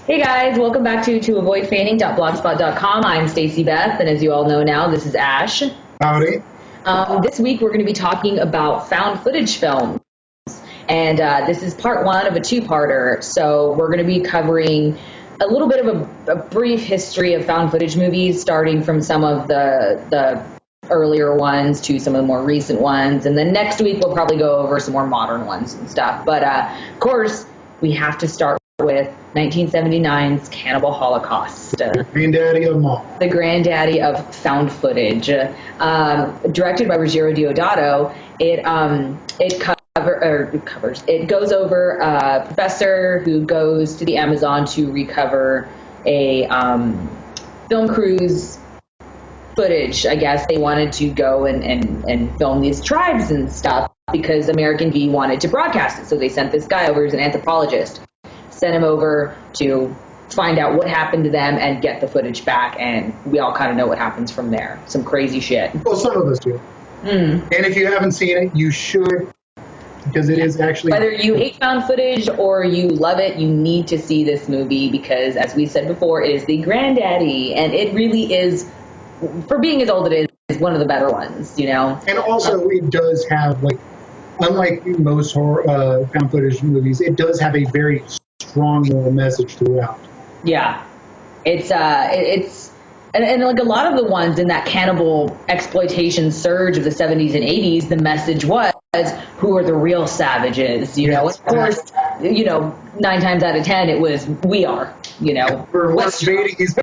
Hey guys, welcome back to toavoidfanning.blogspot.com. I'm Stacey-Beth, and as you all know now, this is Ash. Howdy. This week we're going to be talking about found footage films, and this is part one of a two-parter. So we're going to be covering a little bit of a brief history of found footage movies, starting from some of the earlier ones to some of the more recent ones, and then next week we'll probably go over some more modern ones and stuff. But of course, we have to start with 1979's Cannibal Holocaust. The granddaddy of them all. The granddaddy of found footage. Directed by Ruggiero Deodato, it goes over a professor who goes to the Amazon to recover a film crew's footage. I guess they wanted to go and film these tribes and stuff because American TV wanted to broadcast it. So they sent this guy over who's an anthropologist, sent him over to find out what happened to them and get the footage back. And we all kind of know what happens from there. Some crazy shit. Well, some of us do. And if you haven't seen it, you should, because it is actually... Whether you hate found footage or you love it, you need to see this movie because, as we said before, it is the granddaddy. And it really is, for being as old as it is one of the better ones, you know? And also, it does have, like, unlike most horror, found footage movies, it does have a very strong message throughout. Yeah. It's and like a lot of the ones in that cannibal exploitation surge of the 70s and 80s, the message was, who are the real savages, you know? Of course, you know, 9 times out of 10, it was, we are, you know. Westerners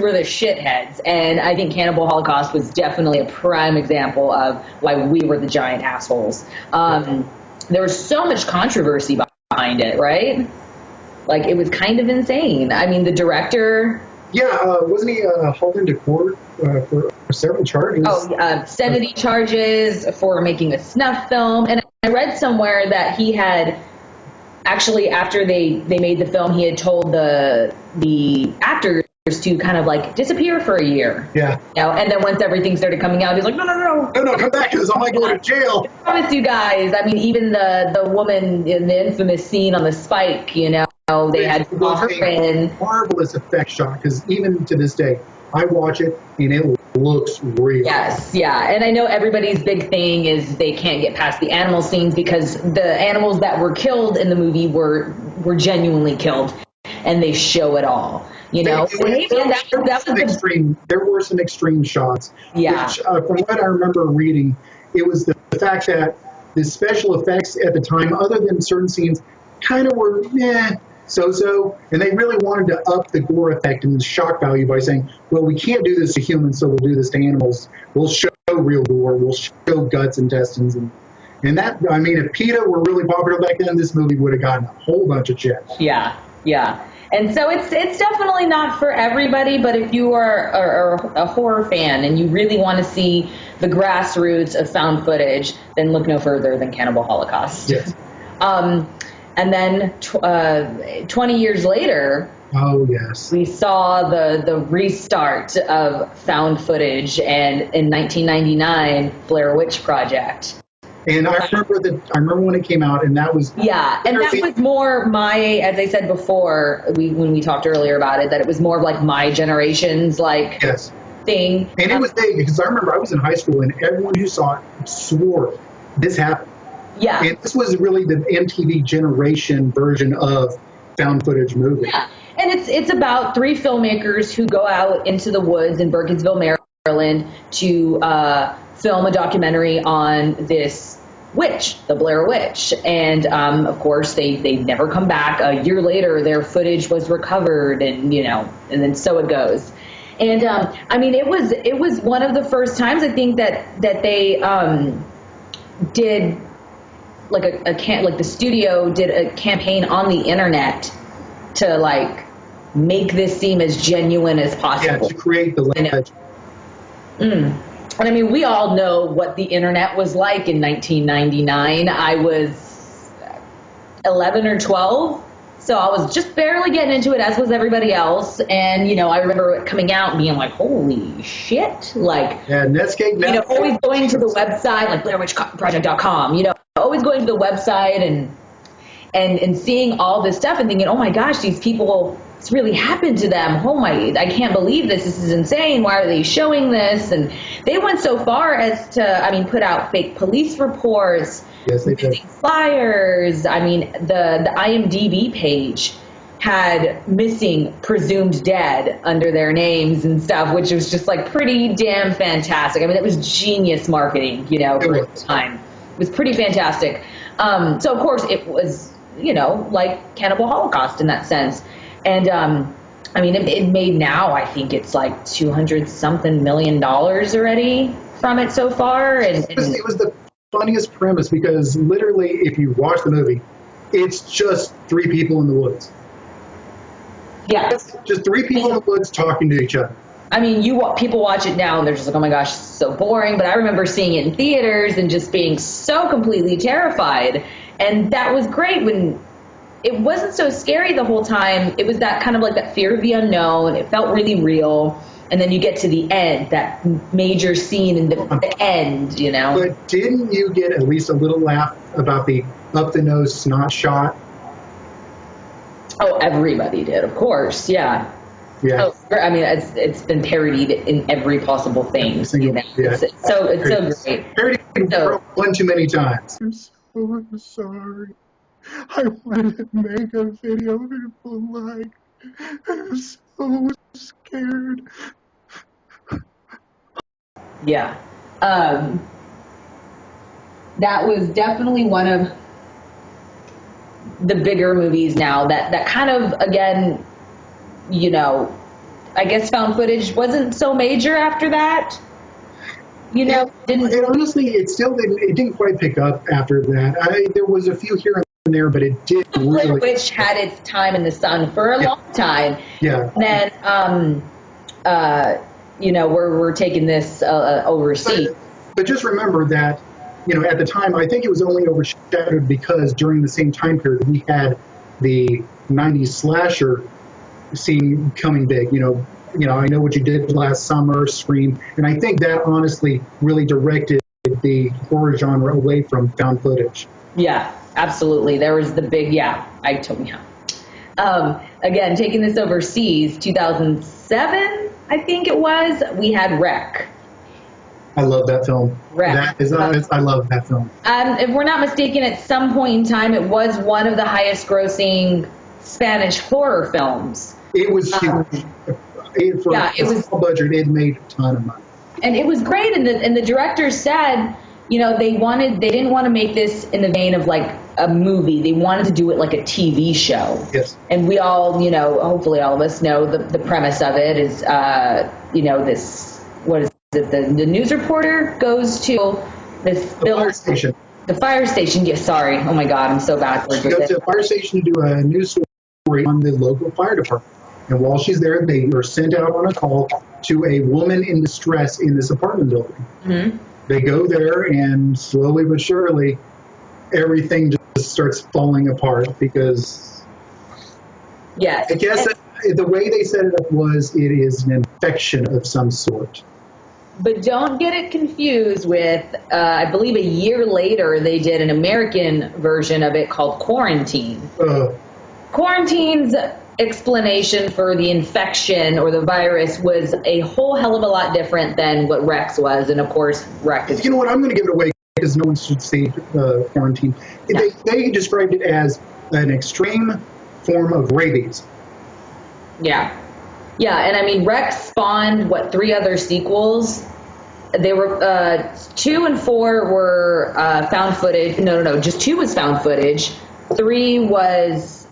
were the shitheads, and I think Cannibal Holocaust was definitely a prime example of why we were the giant assholes. There was so much controversy behind it, right? Like, it was kind of insane. I mean, the director... Yeah, wasn't he hauled into court for several charges? 70 charges for making a snuff film. And I read somewhere that he had... Actually, after they made the film, he had told the actors to kind of like disappear for a year. Yeah. You know, and then once everything started coming out, he's like, no, come back, because I might go to jail. I promise you guys. I mean, even the woman in the infamous scene on the spike, you know, they had her in. Marvelous effect shot, because even to this day, I watch it and it looks real. Yes, yeah. And I know everybody's big thing is they can't get past the animal scenes because the animals that were killed in the movie were genuinely killed, and they show it all. You know, there were some extreme shots. Yeah. Which, from what I remember reading, it was the fact that the special effects at the time, other than certain scenes, kind of were so-so, and they really wanted to up the gore effect and the shock value by saying, well, we can't do this to humans, so we'll do this to animals. We'll show real gore. We'll show guts, intestines, and that, I mean, if PETA were really popular back then, this movie would have gotten a whole bunch of checks. Yeah. And so it's definitely not for everybody, but if you are a horror fan and you really want to see the grassroots of found footage, then look no further than Cannibal Holocaust. Yes. And then 20 years later, oh yes, we saw the restart of found footage, and in 1999, Blair Witch Project. And I remember when it came out, and that was... Yeah, and that was more as I said before, when we talked earlier about it, that it was more of like my generation's thing. And it was big, because I remember I was in high school, and everyone who saw it swore this happened. Yeah. And this was really the MTV generation version of found footage movie. Yeah, and it's about 3 filmmakers who go out into the woods in Burkittsville, Maryland, to film a documentary on this witch, the Blair Witch. And of course they never come back. A year later their footage was recovered, and you know, and then so it goes. And I mean, it was one of the first times I think that they did like the studio did a campaign on the internet to like make this seem as genuine as possible. Yeah, to create the legend. And I mean, we all know what the internet was like in 1999. I was 11 or 12, so I was just barely getting into it, as was everybody else. And, you know, I remember it coming out and being like, holy shit. Like, yeah, Netscape. You know, always going to the website, like BlairWitchProject.com, you know, always going to the website and and seeing all this stuff and thinking, oh my gosh, these people, it's really happened to them. Oh my, I can't believe this. This is insane. Why are they showing this? And they went so far as to, I mean, put out fake police reports, Yes, they did. flyers. I mean, the IMDb page had missing presumed dead under their names and stuff, which was just like pretty damn fantastic. I mean, it was genius marketing, you know, for the time. It was pretty fantastic. So of course it was, you know, like Cannibal Holocaust in that sense. And I mean, it made now, I think it's like $200-something million already from it so far. And It was the funniest premise because literally, if you watch the movie, it's just three people in the woods. yeah. Just three people in the woods talking to each other. I mean, people watch it now and they're just like, oh my gosh, it's so boring. But I remember seeing it in theaters and just being so completely terrified. And that was great when it wasn't so scary the whole time. It was that kind of like that fear of the unknown. It felt really real. And then you get to the end, that major scene in the end, you know. But didn't you get at least a little laugh about the up-the-nose snot shot? Oh, everybody did, of course, yeah. Yeah. Oh, I mean, it's been parodied in every possible thing. You know? Yeah. It's so great. Parodied one too many times. I'm so sorry. I wanted to make a video people like. I'm so scared. Yeah. That was definitely one of the bigger movies now that kind of, again, you know, I guess found footage wasn't so major after that. You know, And honestly, it didn't quite pick up after that. There was a few here and there, but it did Blair really. Witch had its time in the sun for a long time. Yeah. And then, you know, we're taking this overseas. But just remember that, you know, at the time, I think it was only overshadowed because during the same time period, we had the 90s slasher scene coming big. You know, I Know What You Did Last Summer, Scream, and I think that honestly really directed the horror genre away from found footage. Yeah, absolutely. There was the big, I told you. Again, taking this overseas, 2007, I think it was, we had Wreck. I love that film. Wreck. I love that film. If we're not mistaken, at some point in time, it was one of the highest grossing Spanish horror films. It was huge. For it was small budget. It made a ton of money. And it was great. And the director said, you know, they didn't want to make this in the vein of like a movie. They wanted to do it like a TV show. Yes. And we all, you know, hopefully all of us know the premise of it is, you know, this, what is it? The news reporter goes to this Fire station. The fire station. Yes. Sorry. Oh my God. I'm so backwards. She goes to a fire station to do a news story on the local fire department. And while she's there, they are sent out on a call to a woman in distress in this apartment building. Mm-hmm. They go there, and slowly but surely, everything just starts falling apart because, yes. I guess the way they set it up was it is an infection of some sort. But don't get it confused with, I believe a year later, they did an American version of it called Quarantine. Quarantine's explanation for the infection or the virus was a whole hell of a lot different than what Rex was. And of course, Rex is... You know what? I'm going to give it away because no one should see Quarantine. Yeah. They described it as an extreme form of rabies. Yeah. Yeah, and I mean, Rex spawned, 3 other sequels? They were, 2 and 4 were found footage. No, just 2 was found footage. 3 was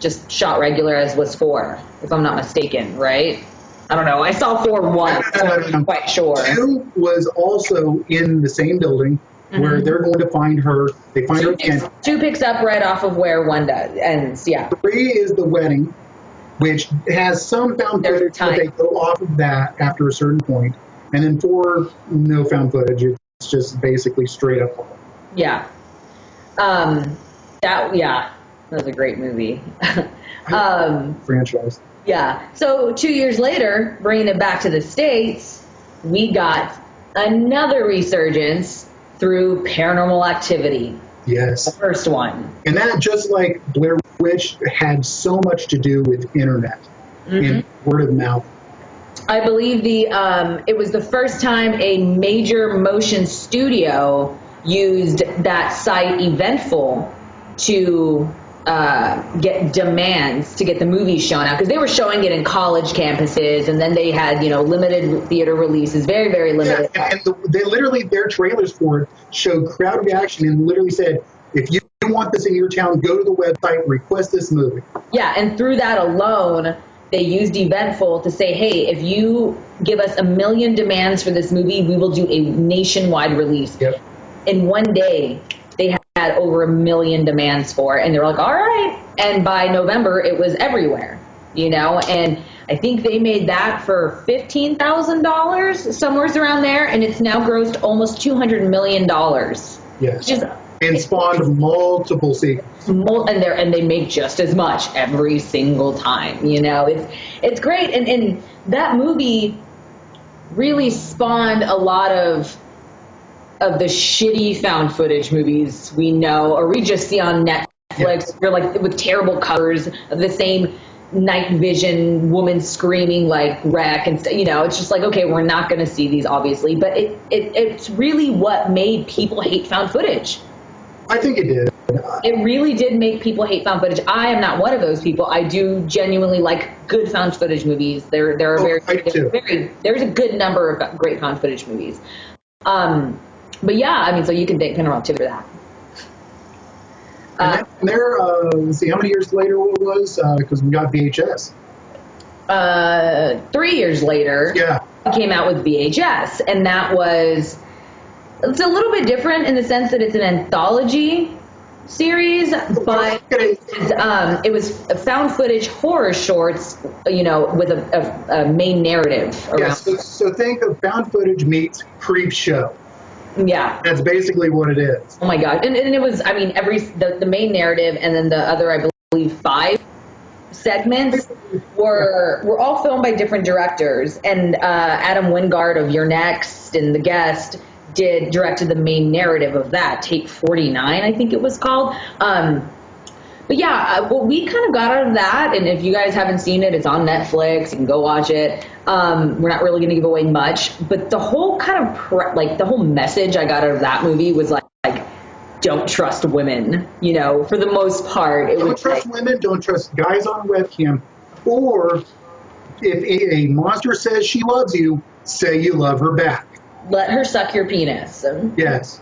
just shot regular, as was 4, if I'm not mistaken, right? I don't know. I saw 4 once, so I'm not quite sure. 2 was also in the same building where they're going to find her. They find her again. 2 picks up right off of where 1 ends, yeah. 3 is the wedding, which has some found footage, but they go off of that after a certain point. And then 4, no found footage. It's just basically straight up horror. Yeah. That was a great movie. Franchise. Yeah. So 2 years later, bringing it back to the States, we got another resurgence through Paranormal Activity. Yes. The first one. And that, just like Blair Witch, had so much to do with internet and word of mouth. I believe it was the first time a major motion studio used that site Eventful to get demands to get the movie shown out, because they were showing it in college campuses, and then they had limited theater releases, very, very limited. Yeah, and they literally, their trailers for it showed crowd reaction and literally said, if you want this in your town, go to the website, request this movie. Yeah, and through that alone, they used Eventful to say, hey, if you give us 1 million demands for this movie, we will do a nationwide release. Yep. In one day, they had over 1 million demands for it, and they were like, all right. And by November, it was everywhere, and I think they made that for $15,000, somewhere around there, and it's now grossed almost $200 million. Yes. And spawned multiple sequels. And they make just as much every single time. It's great, and that movie really spawned a lot of the shitty found footage movies we know, or we just see on Netflix. You're like, with terrible covers of the same night vision woman screaming like wreck and it's just like, okay, we're not going to see these, obviously, but it's really what made people hate found footage. I think it did. It really did make people hate found footage. I am not one of those people. I do genuinely like good found footage movies. There are there's a good number of great found footage movies. But yeah, so you can thank Panorama Tip for that. And there, let's see how many years later it was, because we got VHS. 3 years later, we came out with VHS, and it's a little bit different in the sense that it's an anthology series, but it was found footage horror shorts, with a main narrative around. Yeah, so think of found footage meets Creep Show. Yeah. That's basically what it is. Oh my God. And it was, the main narrative and then the other, I believe, 5 segments were all filmed by different directors. And Adam Wingard of You're Next and The Guest directed the main narrative of that, Take 49, I think it was called. But yeah, what we kind of got out of that, and if you guys haven't seen it, it's on Netflix. You can go watch it. We're not really going to give away much, but the whole kind of the whole message I got out of that movie was like don't trust women. For the most part, don't trust women. Don't trust guys on webcam. Or if a monster says she loves you, say you love her back. Let her suck your penis. Yes.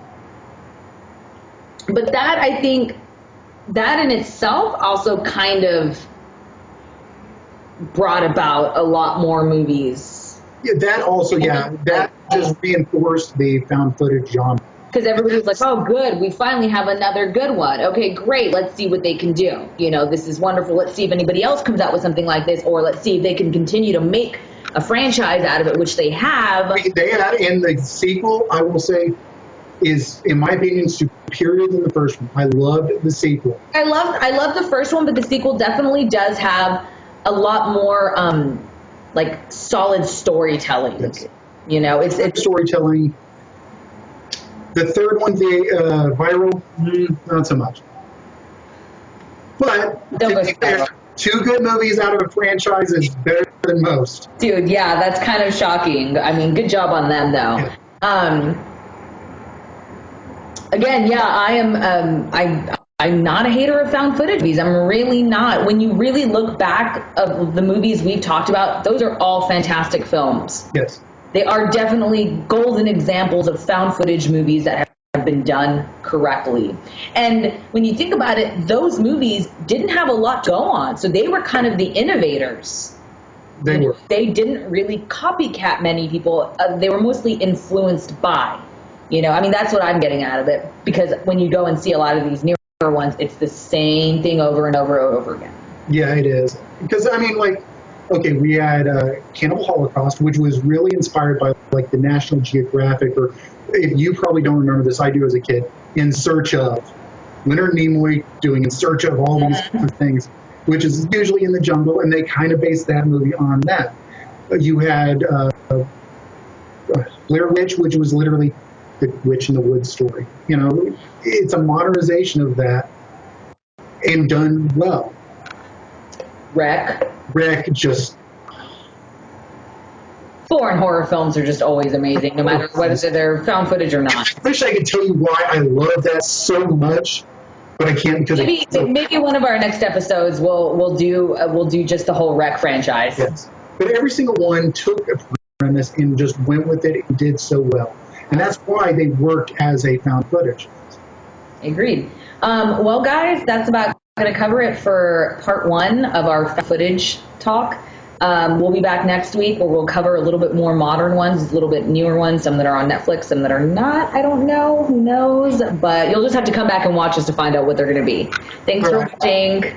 But that, I think, that in itself also kind of brought about a lot more movies. Yeah, that also, that just reinforced the found footage genre. Because everybody was like, oh, good, we finally have another good one. Okay, great, let's see what they can do. This is wonderful. Let's see if anybody else comes out with something like this, or let's see if they can continue to make a franchise out of it, which they have. They had, and the sequel, I will say, is, in my opinion, superior than the first one. I loved the sequel. I love the first one, but the sequel definitely does have a lot more solid storytelling. Yes. It's storytelling. The third one, the viral, not so much. But two good movies out of a franchise is better than most. Dude, yeah, that's kind of shocking. Good job on them, though. Yeah. Again, yeah, I am. I'm not a hater of found footage movies. I'm really not. When you really look back of the movies we've talked about, those are all fantastic films. Yes. They are definitely golden examples of found footage movies that have been done correctly. And when you think about it, those movies didn't have a lot to go on, so they were kind of the innovators. They were. They didn't really copycat many people. They were mostly influenced by. That's what I'm getting out of it, because when you go and see a lot of these newer ones, it's the same thing over and over and over again. Yeah, it is. Because, okay, we had Cannibal Holocaust, which was really inspired by, the National Geographic, or if you probably don't remember this, I do as a kid, In Search Of. Leonard Nimoy doing In Search Of all these different things, which is usually in the jungle, and they kind of based that movie on that. You had Blair Witch, which was literally the Witch in the Woods story. You know, it's a modernization of that and done well. Wreck. Just Foreign horror films are just always amazing, no matter whether they're found footage or not. I wish I could tell you why I love that so much, but I can't because maybe one of our next episodes we'll do just the whole Wreck franchise. Yes, but every single one took a premise and just went with it and did so well, and that's why they worked as a found footage. Agreed. Well, guys, that's about going to cover it for part 1 of our found footage talk. We'll be back next week where we'll cover a little bit more modern ones, a little bit newer ones, some that are on Netflix, some that are not. I don't know. Who knows? But you'll just have to come back and watch us to find out what they're going to be. Thanks for watching.